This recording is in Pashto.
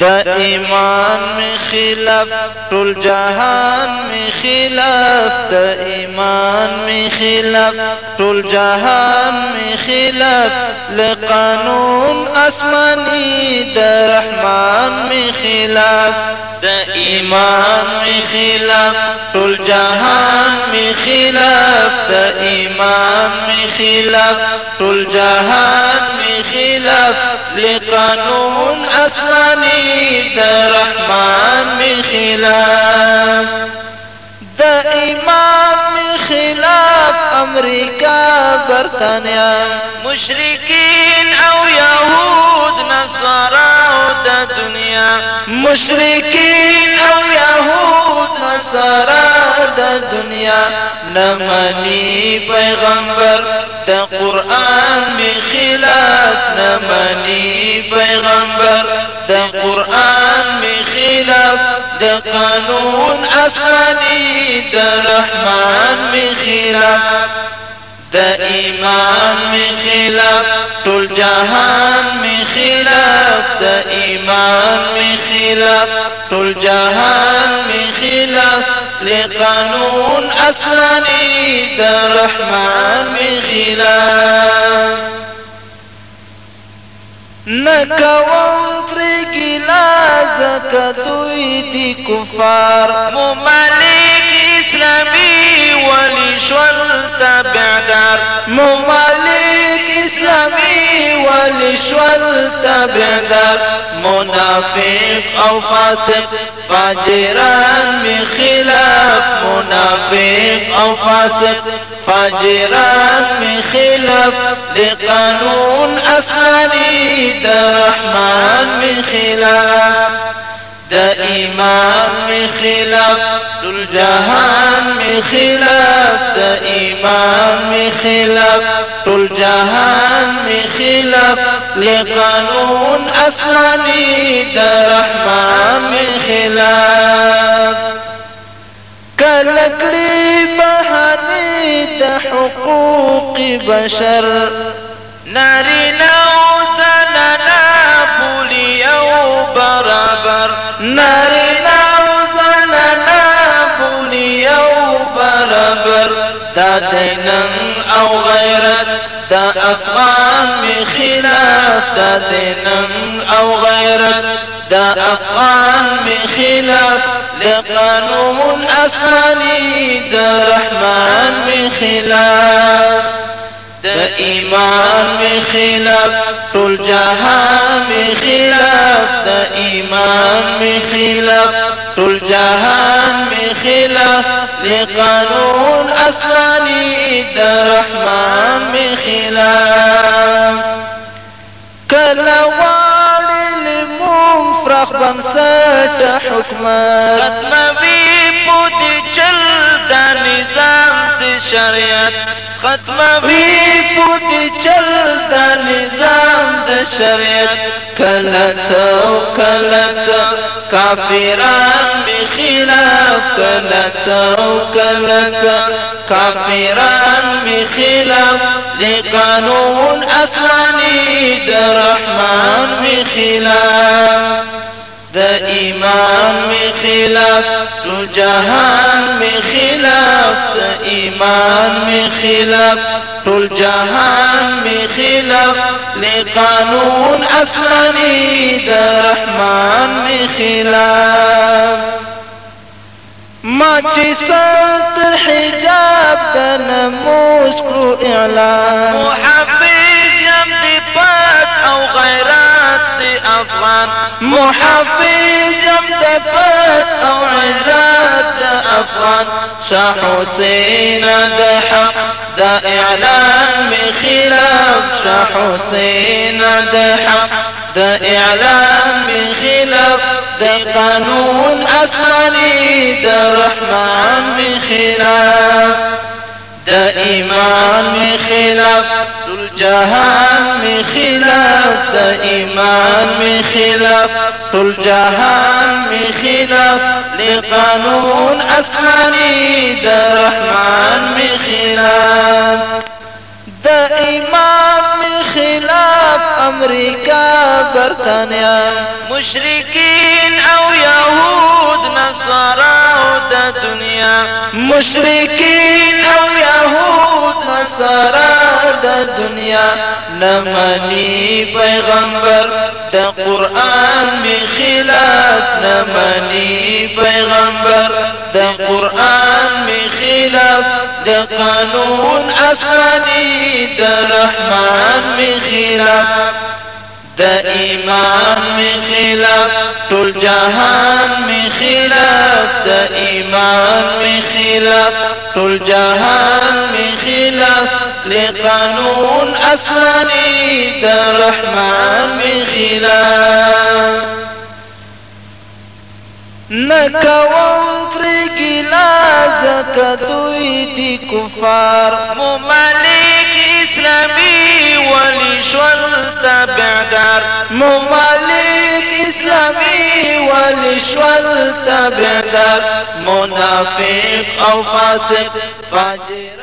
ایمان میں خلاف طول جہان میں خلاف ایمان میں خلاف طول جہان میں خلاف لقانون آسمانی رحمان میں خلاف ایمان میں خلاف طول جہان میں خلاف ایمان میں خلاف طول جہان میں خلاف لقانون آسمانی رحمان میں خلاف ایمان میں خلاف امریکہ برطانیہ مشرکین او یہود نصارا دا دنیا مشرکین او یہود نصارا دا دنیا نمانی پیغمبر دا قرآن میں خلاف نمانی پیغمبر دا قرآن میں خلاف دا قانون آسمانی دا رحمان میں خلاف دا ایمان میں خلاف طول جہان میں خلاف دا ایمان میں خلاف طول جہان میں خلاف لقانون آسمانی دا رحمان میں خلاف نکوان ترگیلا زکا دوی دی کفار ممالک اسلامی ولی شول تابعدار ممالک اسلامی ولی شول تابعدار منافق او فاسق فاجران میں خلاف منافق او فاسق فاجران میں خلاف لقانون آسمانی دا رحمان میں خلاف دا ایمان میں خلاف طول جہان میں خلاف دا ایمان میں خلاف طول جہان میں خلاف لقانون آسمانی دا رحمان میں خلاف کلکڑی بہانے دا حقوق بشر نارینا و زنانا بولی او برابر نارینا و زنانا بولی او برابر دا دینن او غیرت دا افغان میں خلاف دا دینن او غیرت دا افغان میں خلاف لقانون آسمانی دا رحمان میں خلاف دا ایمان میں خلاف طول جہان میں خلاف دا ایمان میں خلاف طول جہان میں خلاف لقانون آسمانی دا رحمان میں خلاف کلواڑی لمون فراخ بنسٹ حکمت ختموی پودی چل دا نظام دی شریعت ختموی پودی چل دا نظام دی شریعت کلتا و کلتا کافران بخلاف کلتا و کلتا کافران بخلاف لقانون آسمانی دا رحمان بخلاف دا ایمان میں خلاف طول جہان میں خلاف دا ایمان میں خلاف طول جہان میں خلاف لقانون آسمانی دا رحمان میں خلاف ما چی ستر حجاب دا نموز کرو اعلان محافظ یم دی پاک او غیرات دی افغان محافظ یم دی پاک او عزت دی افغان شاہ حسین دی حق دا اعلان میں خلاف شاہ حسین دی حق دا اعلان میں خلاف دا قانون آسمانی دا رحمان میں خلاف دا ایمان میں خلاف طول جہان میں خلاف دا ایمان میں خلاف طول جہان میں خلاف لقانون آسمانی دا رحمان میں خلاف دا ایمان میں خلاف امریکا برطانیا مشرکین او یهود نصارا د دنیا مشرکین او یهود نصارا د دنیا نمانی پیغمبر د قرآن می خلاف نمانی پیغمبر د قرآن می خلاف د قانون آسمانی د رحمان می خلاف د ایمان می خلاف ټول جهان می خلاف د ایمان می خلاف ټول جهان می خلاف لقانون آسمانی د رحمان می خلاف نکوم ترګلا زکه دوی دي کفار ممالک اسلامی ولی شول تابعدار ممالک اسلامی ولی شول تابعدار منافق او فاسق فاجر